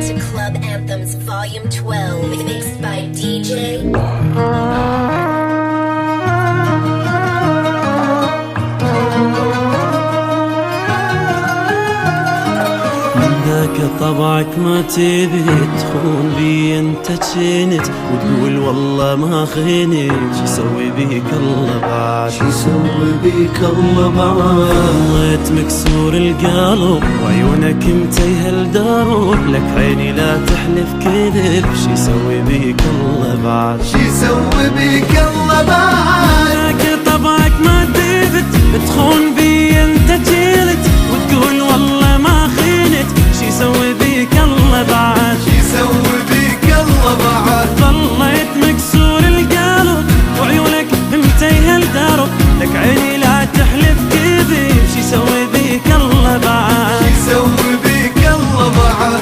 to Club Anthems Volume 12, mixed by DJ. طبعك ما تبي تخون بي انت جنت وتقول والله ما خنت شو يسوي بيك الله بعد شو يسوي بيك الله بعد ظليت مكسور القلب وعيونك متيه الدرب لك عيني لا تحلف كذب شو يسوي بيك الله بعد شو يسوي بيك الله بعد طبعك ما تبي تخون بي انت جنت وتقول والله ما خنت شو يسوي بيك الله بعد شو يسوي بيك الله بعد ظليت مكسور القلب وعيونك متيه الدرب لك عيني لا تحلف كذب شو يسوي بيك الله بعد شو يسوي بيك الله بعد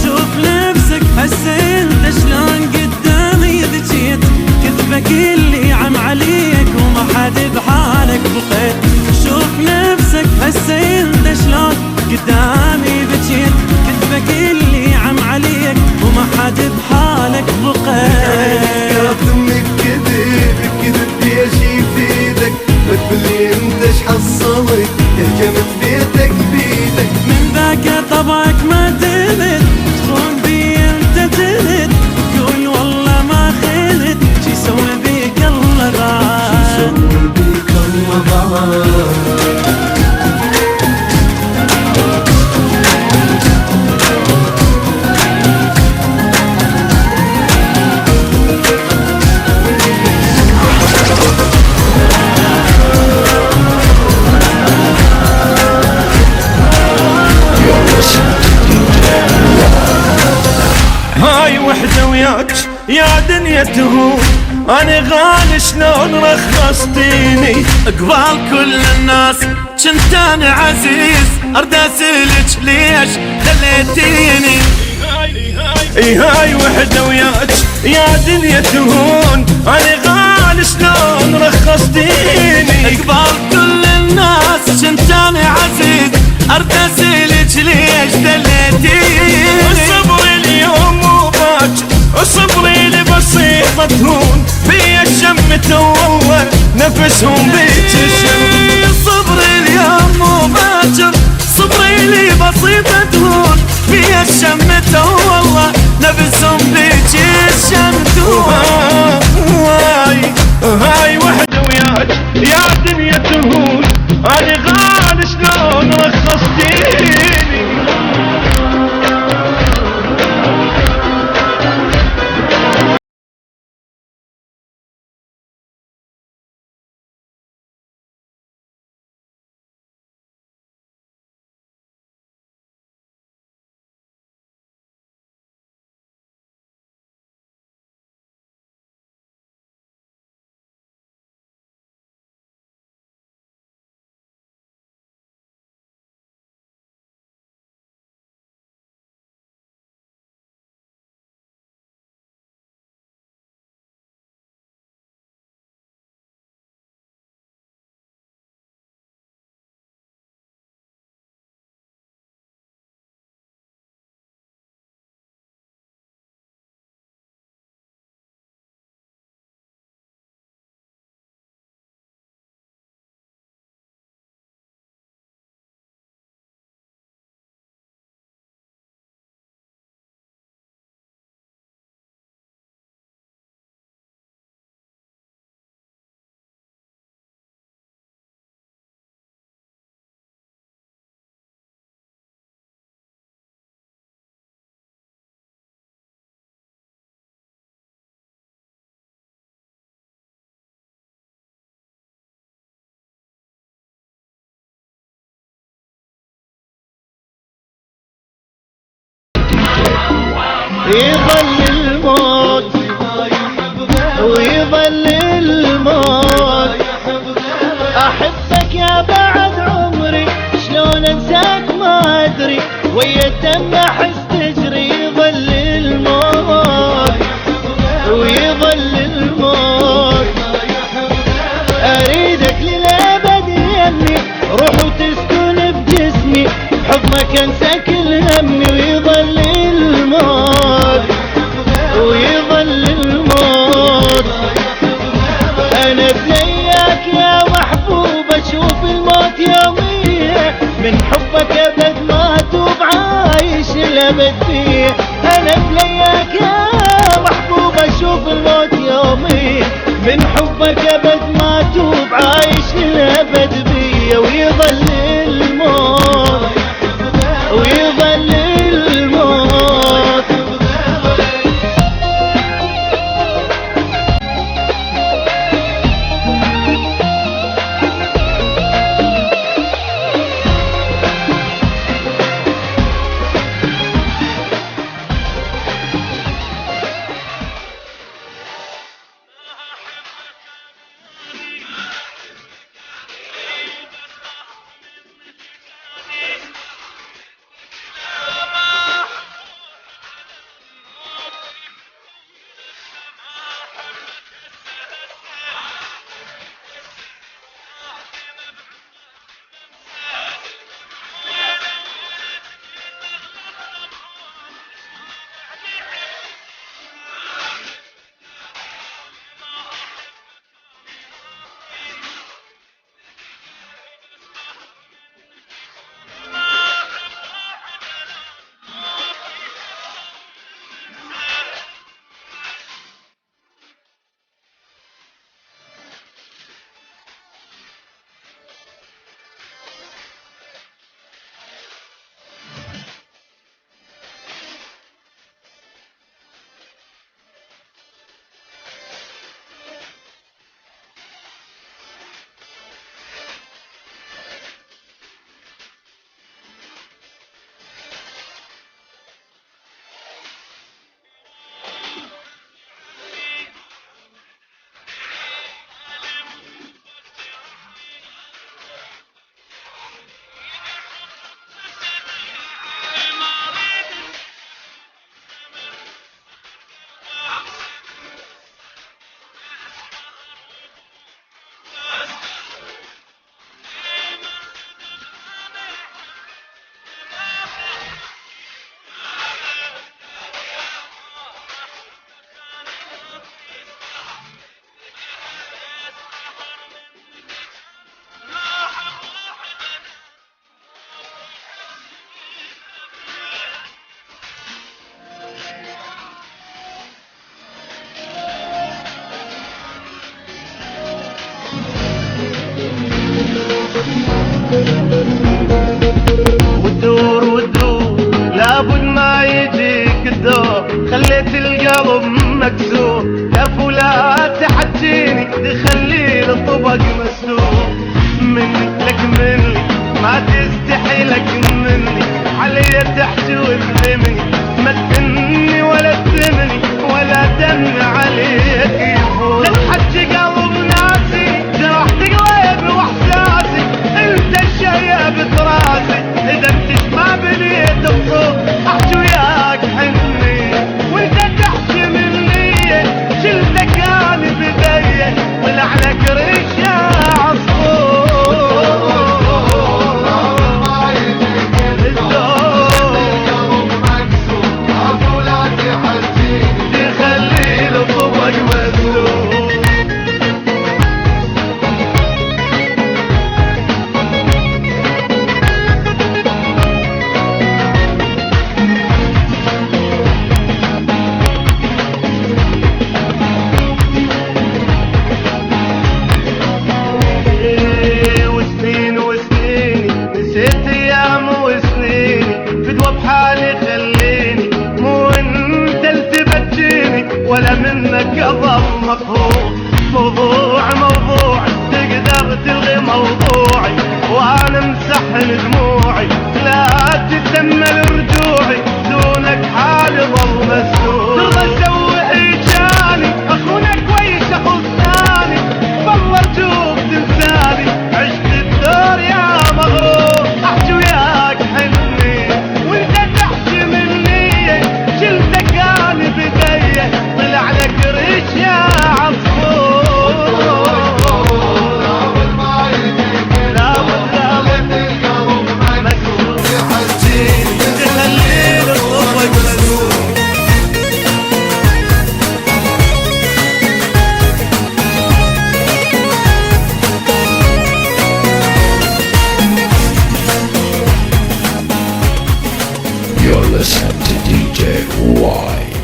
شوف نفسك هسه انت شلون قدامي بجيت كذبك اللي عم عليك وما حد بحالك بقيت شوف نفسك هسه انت شلون قدامي بجيت كذبك اللي عم عليك وما حد بحالك بقيت كاظمك كذب الكذب ليش يفيدك ما تقولي انت ايش حصلك هجمت بيتك بيدك من ذاك طبعك ما تبت تخون بي انت تهت تقول والله ما خنت شو يسوي بيك الله بعد شو يسوي بيك الله بعد هاي وحدة وياك يا دنيا تهون أنا غالي شلون رخصتيني قبال كل الناس كنت أنا عزيز أرد أسألك ليش خليتيني اي هاي وحدة وياك يا دنيا تهون أنا غالي شلون رخصتيني قبال كل الناس كنت أنا عزيز أرد أسألك ليش دليتيني صبري اليوم وصبري لي بسيطة تهون بيا الشمة والله نفسهم بيك الشم صبري اليوم وباكر صبري لي بسيطة تهون بيا الشمة والله نفسهم بيك الشم هاي وحدة وياك يا دنيا تهون أنا غالي شلون رخصتيني يظل الموت ويظل الموت احبك يا بعد عمري شلون انساك ما ادري ويا الدم احس تجري يظل الموت ويظل الموت اريدك للابد يمي روح وتسكن بجسمي بحضنك انسى كل همي ويظل الموت الابد فيه. انا بلياك يا محبوب اشوف الموت يومي، من حبك ابد ما توب عايش للابد بيه. ويظل الموت ويظل الموت. وتدور وتدور لابد ما يجيك الدور، خليت القلب مكسور. كفو لا تحجيني تخلي الطبق مسدود. مني لك مني ما تستحي لك مني، علي تحجي وتذمني. ما تذمني ولا تذمني ولا دمني عليك يفوت. تحجي قلب ناسي جرحت قلبي واحساسي، انت الشيء بتراسي اذا بتسمع بنيت الصوت. احجي وياك حني وانت تحجي مني، شلتك انا بدي طلع لك ريش يا عصفور. تخلي الطبق مسدود. وسنين وسنيني نسيت ايام وسنيني، فدوى بحالي خليني مو انت التبجيني ولا منك اظل مفهوم. موضوع تقدر تلغي موضوعي وانا مسحن دموعي، لا تتمل رجوعي دونك حالي ظل مسدود. ترضى تسوي حجاني اخونا كويس اخو ثاني، والله ارجوك تنساني عشت الدور يا مغرور. احجي وياك حني وانت تحجي مني، شلتك انا بدي طلع لك ريش يا عصفور. لابد You're listening to DJ Y.